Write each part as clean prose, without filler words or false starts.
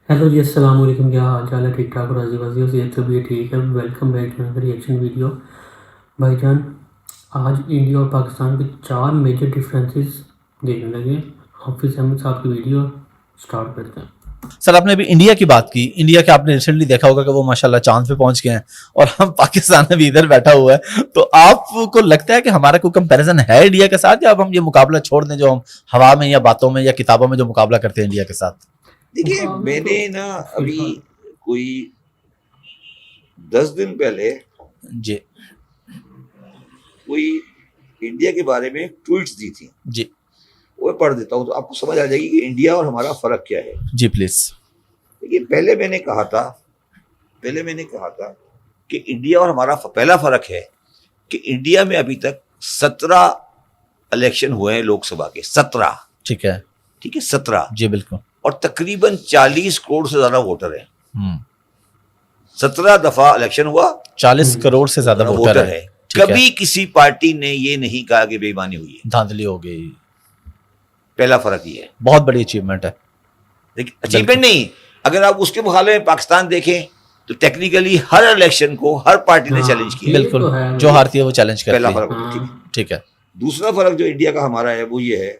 Hello جی، السلام علیکم. کیا حال چال ہے؟ ٹھیک ٹھاک اور راضی بازی سے تو بھی ٹھیک ہے. Welcome back to reaction video. بھائی جان، آج انڈیا اور پاکستان کے 4 میجر ڈفرینسز دیکھنے لگے. حافظ احمد صاحب کی ویڈیو سٹارٹ کرتے ہیں. سر آپ نے ابھی انڈیا کی بات کی. انڈیا کے آپ نے ریسنٹلی دیکھا ہوگا کہ وہ ماشاءاللہ چاند پہ پہنچ گئے ہیں اور ہم پاکستان میں بھی ادھر بیٹھا ہوا ہے. تو آپ کو لگتا ہے کہ ہمارا کوئی کمپیریزن ہے انڈیا کے ساتھ، یا اب ہم یہ مقابلہ چھوڑ دیں جو ہم ہوا میں یا باتوں میں یا کتابوں میں جو مقابلہ کرتے ہیں انڈیا کے ساتھ؟ دیکھیے میں نے نا ابھی کوئی 10 دن پہلے جی کوئی انڈیا کے بارے میں ٹویٹس دی تھی. جی وہ پڑھ دیتا ہوں تو آپ کو سمجھ آ جائے گی کہ انڈیا اور ہمارا فرق کیا ہے. جی پلیز. دیکھیے پہلے میں نے کہا تھا کہ انڈیا اور ہمارا پہلا فرق ہے کہ انڈیا میں ابھی تک 17 الیکشن ہوئے ہیں لوک سبھا کے. 17. ٹھیک ہے 17. جی بالکل. اور تقریباً 40 کروڑ سے زیادہ ووٹر ہیں. 17 دفعہ الیکشن ہوا, 40 کروڑ سے زیادہ ووٹر ہے. کبھی کسی پارٹی نے یہ نہیں کہا کہ بے ایمانی ہوئی ہے, دھاندلی ہو گئی. پہلا فرق یہ ہے. بہت بڑی اچیومنٹ ہے. اچیومنٹ نہیں, اگر آپ اس کے مقابلے میں پاکستان دیکھیں تو ٹیکنیکلی ہر الیکشن کو ہر پارٹی نے چیلنج کیا. بالکل, جو ہارتی ہے وہ چیلنج کرتی ہے. پہلا فرق. ٹھیک ہے. دوسرا فرق جو انڈیا کا ہمارا ہے وہ یہ ہے,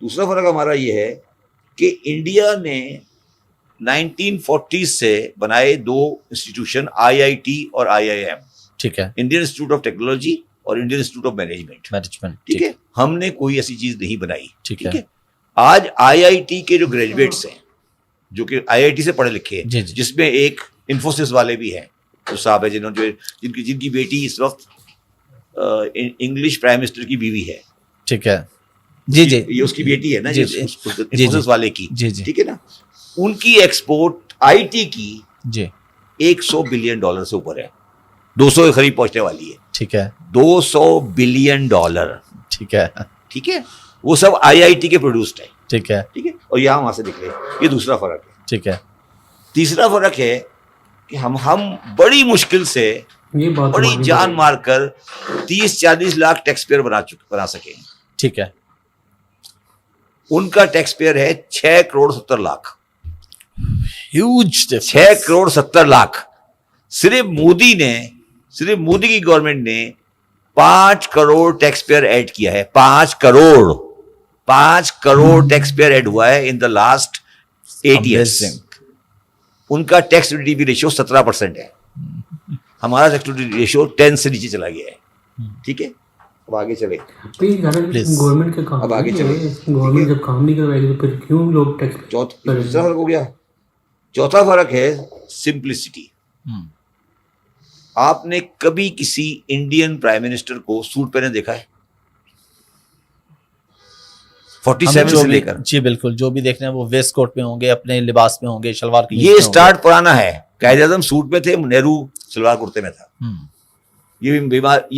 دوسرا فرق ہمارا یہ ہے کہ انڈیا نے 1940 سے بنائے 2 انسٹیٹیوشن, IIT اور IIM. ٹھیک ہے. انڈین انسٹیٹیوٹ آف ٹیکنالوجی اور انڈین انسٹیٹیوٹ آف مینجمنٹ. ٹھیک ہے, ہم نے کوئی ایسی چیز نہیں بنائی. ٹھیک ہے. آج IIT کے جو گریجویٹس ہیں جو کہ IIT سے پڑھے لکھے ہیں, جس میں ایک انفوسس والے بھی ہیں جو صاحب ہے جن کی بیٹی اس وقت انگلش پرائم منسٹر کی بیوی ہے. ٹھیک ہے. جی جی, یہ اس کی بیٹی ہے نا انفوسس والے کی. ٹھیک ہے نا, ان کی ایکسپورٹ IT کی جی $100 بلین سے اوپر ہے. 200 کے قریب پہنچنے والی ہے. ٹھیک ہے. $200 بلین. ٹھیک ہے. ٹھیک ہے, وہ سب IIT کے پروڈیوسڈ ہے. ٹھیک ہے. ٹھیک ہے, اور یہاں وہاں سے نکلے. یہ دوسرا فرق ہے. ٹھیک ہے. تیسرا فرق ہے کہ ہم بڑی مشکل سے بڑی جان مار کر 30-40 لاکھ ٹیکس پیئر بنا سکے. ٹھیک ہے. ان کا ٹیکس پیئر ہے 6 کروڑ 70 لاکھ. ہیوج. 6 کروڑ 70 لاکھ. صرف مودی کی گورنمنٹ نے 5 کروڑ ٹیکس پیئر ایڈ کیا ہے. 5 کروڑ ٹیکس پیئر ایڈ ہوا ہے ان دا لاسٹ 8 ایئرس. ان کا ٹیکس ٹو GDP ریشیو 17% ہے. ہمارا ٹیکس ٹو GDP ریشیو 10 سے نیچے چلا گیا ہے. ٹھیک ہے, اب آگے چلے. گورنمنٹ کے کام, اب آگے چلے. گورنمنٹ جب کام نہیں کرے گی تو پھر کیوں لوگ ٹیکس. دوسرا فرق ہو گیا. چوتھا فرق ہے سمپلسٹی. آپ نے کبھی کسی انڈین پرائم منسٹر کو سوٹ پہنے دیکھا ہے؟ 47 سے لے کر. جی بالکل, جو بھی دیکھنا ہے وہ ویسٹ کوٹ میں ہوں گے, اپنے لباس میں ہوں گے, شلوار کی. یہ اسٹارٹ پرانا ہے. قائد اعظم سوٹ میں تھے, نہرو شلوار کرتے میں تھا. یہ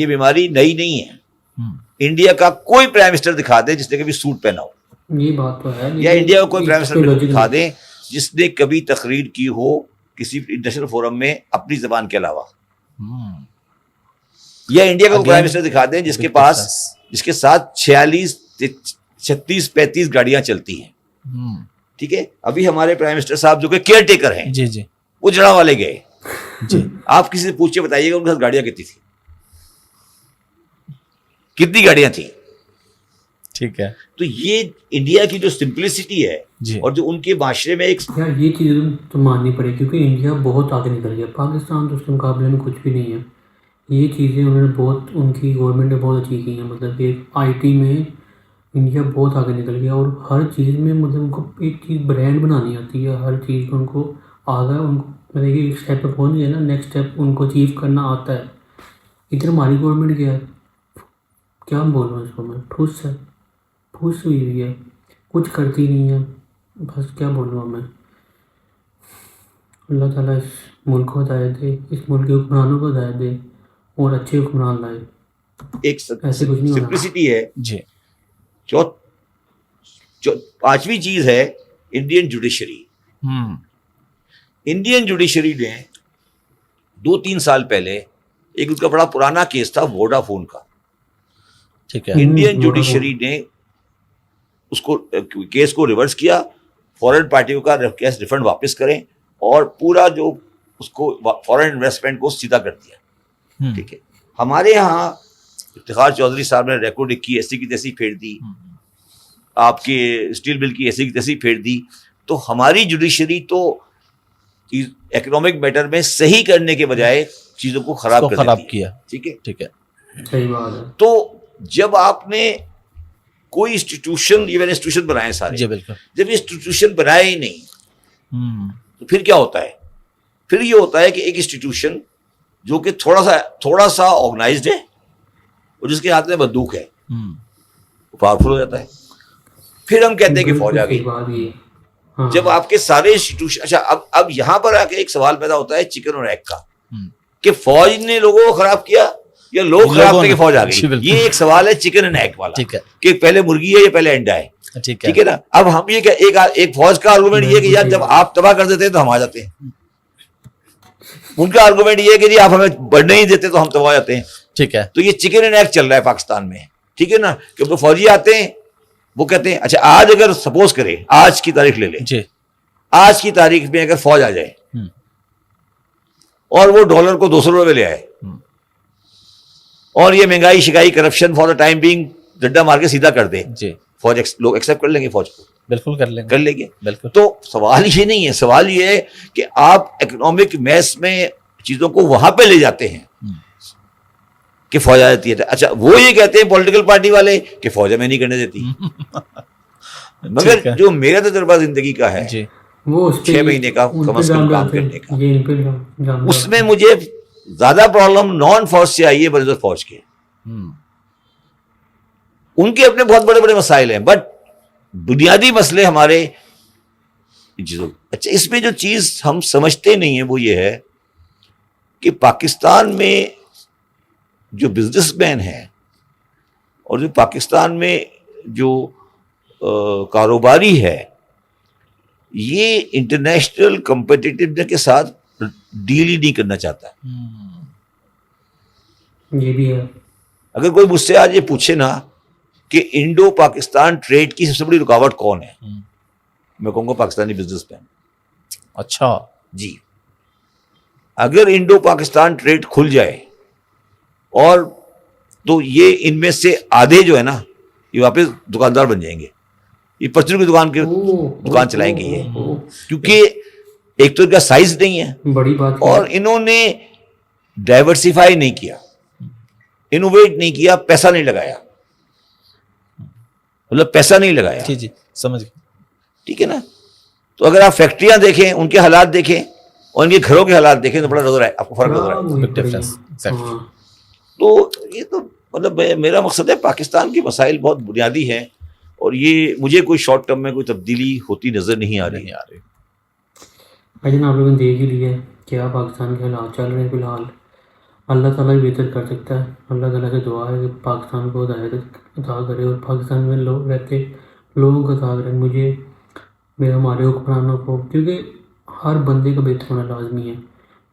بیماری نئی نہیں ہے. انڈیا کا کوئی پرائم منسٹر دکھا دے جس نے کبھی سوٹ پہنا ہو. یہ بات تو ہے. یا انڈیا کا کوئی پرائم منسٹر دکھا دیں جس نے کبھی تقریر کی ہو کسی انٹرنیشنل فورم میں اپنی زبان کے علاوہ. یا انڈیا کا پرائم منسٹر دکھا دیں جس کے ساتھ 36-35 گاڑیاں چلتی ہیں. ٹھیک ہے, ابھی ہمارے پرائم منسٹر صاحب جو کہ کیئر ٹیکر ہیں, جی جی, وہ جڑا والے گئے. جی, آپ کسی سے پوچھ کے بتائیے گا ان کے ساتھ گاڑیاں کتنی تھی, کتنی گاڑیاں تھیں. ٹھیک ہے. تو یہ انڈیا کی جو سمپلسٹی ہے اور جو ان کے معاشرے میں ایک یہ چیزیں تو ماننی پڑے, کیونکہ انڈیا بہت آگے نکل گیا. پاکستان تو اس کے مقابلے میں کچھ بھی نہیں ہے. یہ چیزیں انہوں نے بہت, ان کی گورنمنٹ نے بہت اچھی کی ہیں. مطلب کہ IT میں انڈیا بہت آگے نکل گیا, اور ہر چیز میں مطلب ان کو ایک چیز برانڈ بنانی آتی ہے. ہر چیز ان کو آگا, ان کو مطلب کہ ایک اسٹیپ پہ پہنچ گیا نا, نیکسٹ اسٹیپ ان کو اچیو کرنا آتا ہے. ادھر ہماری گورنمنٹ کیا ہے, کیا بول رہا ہوں اس کو میں, ٹھوس ہوئی ہے, کچھ کرتی نہیں ہے. بس کیا بولوں میں. اللہ تعالیٰ اس ملک کو ہدایت دے, اس ملک کے حکمرانوں کو ہدایت دے اور اچھے حکمران لائے. ایک سمپلسٹی ہے. جی. پانچویں چیز ہے انڈین جوڈیشری. انڈین جوڈیشری نے 2-3 سال پہلے ایک ان کا بڑا پرانا کیس تھا ووڈا فون کا. ٹھیک ہے. انڈین جوڈیشری نے اس کو کیس کو ریورس کیا. فورن پارٹیوں کا کیش ریفنڈ واپس کریں اور پورا جو اس کو فورن انویسٹمنٹ کو سیدھا کر دیا. ٹھیک ہے. ہمارے یہاں افتخار چودھری صاحب نے ریکارڈ کی ایسی کی تیسی پھیر دی, آپ کے اسٹیل بل کی ایسی کی تیسی پھیر دی. تو ہماری جوڈیشری تو اکنامک میٹر میں صحیح کرنے کے بجائے چیزوں کو خراب کیا. ٹھیک ہے, ٹھیک ہے. صحیح بات ہے. تو جب آپ نے کوئی انسٹیٹیوشن, یہ انسٹیٹیوشن بنائے سارے, جی بالکل, جب یہ انسٹیٹیوشن بنائے ہی نہیں تو پھر کیا ہوتا ہے؟ پھر یہ ہوتا ہے کہ ایک انسٹیٹیوشن جو کہ تھوڑا سا آرگنائزڈ ہے اور جس کے ہاتھ میں بندوق ہے پاورفل ہو جاتا ہے. پھر ہم کہتے ہیں کہ فوج آ گئی. جب آپ کے سارے انسٹیٹیوشن, اچھا اب یہاں پر آ کے ایک سوال پیدا ہوتا ہے چکن اور ایگ کا, کہ فوج نے لوگوں کو خراب کیا یا لوگ خراب کر کے فوج آ گئی. یہ ایک سوال ہے چکن اینڈ ایگ والا, کہ پہلے مرغی ہے یا پہلے انڈا ہے. ٹھیک ہے نا. اب ہم یہ ایک فوج کا آرگومنٹ یہ ہے کہ یار جب آپ تباہ کر دیتے ہیں تو ہم آ جاتے ہیں. ان کا آرگومنٹ یہ ہے کہ جی آپ ہمیں بڑھنے ہی دیتے تو ہم تباہ ہو جاتے ہیں. ٹھیک ہے. تو یہ چکن اینڈ ایگ چل رہا ہے پاکستان میں. ٹھیک ہے نا, کہ فوجی آتے ہیں, وہ کہتے ہیں اچھا آج اگر سپوز کرے, آج کی تاریخ لے لیں, آج کی تاریخ میں اگر فوج آ جائے اور وہ ڈالر کو $200 لے آئے اور یہ مہنگائی شکائی corruption for the time being ڈڈا مار کے سیدھا کر دے, فوج لوگ ایکسپٹ کر لیں گے, فوج کو بالکل کر لیں گے. بالکل. تو سوال یہ نہیں ہے, سوال یہ ہے کہ آپ اکنامک میس میں چیزوں کو وہاں پہ لے جاتے ہیں کہ فوج آ جاتی ہے. اچھا وہ یہ کہتے ہیں پولیٹیکل پارٹی والے کہ فوج ہمیں نہیں کرنے دیتی. مگر جو میرا تجربہ زندگی کا ہے, 6 مہینے کا کم از کم کام کرنے کا, اس میں مجھے زیادہ پرابلم نان فوج سے آئی ہے بغیر فوج کے. ان کے اپنے بہت بڑے بڑے مسائل ہیں, بٹ بنیادی مسئلے ہمارے چیزوں. اچھا اس میں جو چیز ہم سمجھتے نہیں ہیں وہ یہ ہے کہ پاکستان میں جو بزنس مین ہیں اور جو پاکستان میں جو کاروباری ہے, یہ انٹرنیشنل کمپٹیٹیونیس کے ساتھ ڈیل ہی نہیں کرنا چاہتا. یہ بھی ہے. اگر کوئی مجھ سے آج یہ پوچھے نا کہ انڈو پاکستان ٹریڈ کی سب سے بڑی رکاوٹ کون ہے, میں کہوں گا پاکستانی بزنس مین. اچھا جی, اگر انڈو پاکستان ٹریڈ کھل جائے اور تو یہ ان میں سے آدھے جو ہے نا یہ واپس دکاندار بن جائیں گے, یہ پرچون کی دکان چلائیں گے یہ, کیونکہ ایک تو ان کا سائز نہیں ہے بڑی بات, اور انہوں نے ڈائیورسیفائی نہیں کیا, انوویٹ نہیں کیا, پیسہ نہیں لگایا, مطلب پیسہ نہیں لگایا. جی سمجھ گئے. ٹھیک ہے نا. تو اگر آپ فیکٹریاں دیکھیں, ان کے حالات دیکھیں اور ان کے گھروں کے حالات دیکھیں تو بڑا نظر آئے آپ کو, فرق نظر آئے. تو یہ تو مطلب میرا مقصد ہے پاکستان کے مسائل بہت بنیادی ہیں اور یہ مجھے کوئی شارٹ ٹرم میں کوئی تبدیلی ہوتی نظر نہیں آ رہی. لیکن آپ لوگوں نے دیکھ ہی لیا ہے کیا پاکستان کے حالات چل رہے ہیں فی الحال. اللہ تعالیٰ بہتر کر سکتا ہے. اللہ تعالیٰ سے دعا ہے کہ پاکستان کو ہدایت عطا کرے اور پاکستان میں لوگ رہتے لوگوں کا عطا کرے. مجھے ہمارے حکمرانوں کو, کیونکہ ہر بندے کا بہتر ہونا لازمی ہے.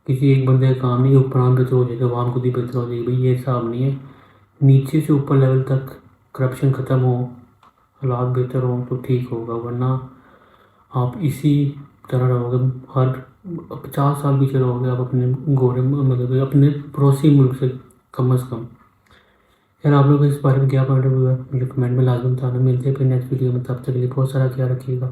کسی ایک بندے کا کام نہیں حکمران بہتر ہو جائے گا, عوام خود ہی بہتر ہو جائے گی. بھائی یہ حساب نہیں ہے. نیچے سے اوپر لیول تک کرپشن ختم ہو, حالات بہتر ہوں تو ٹھیک ہوگا, ورنہ آپ اسی طرح رہو گے. ہر 50 سال پیچھے رہو گے آپ اپنے گورے مطلب اپنے پڑوسی ملک سے کم از کم. یار آپ لوگ اس بارے میں کیا پوائنٹ آف ویو ہے مجھے کمنٹ میں لازم بتانا. ملتے ہیں پھر نیکسٹ ویڈیو میں, تب تک کے لیے بہت سارا خیال رکھیے گا.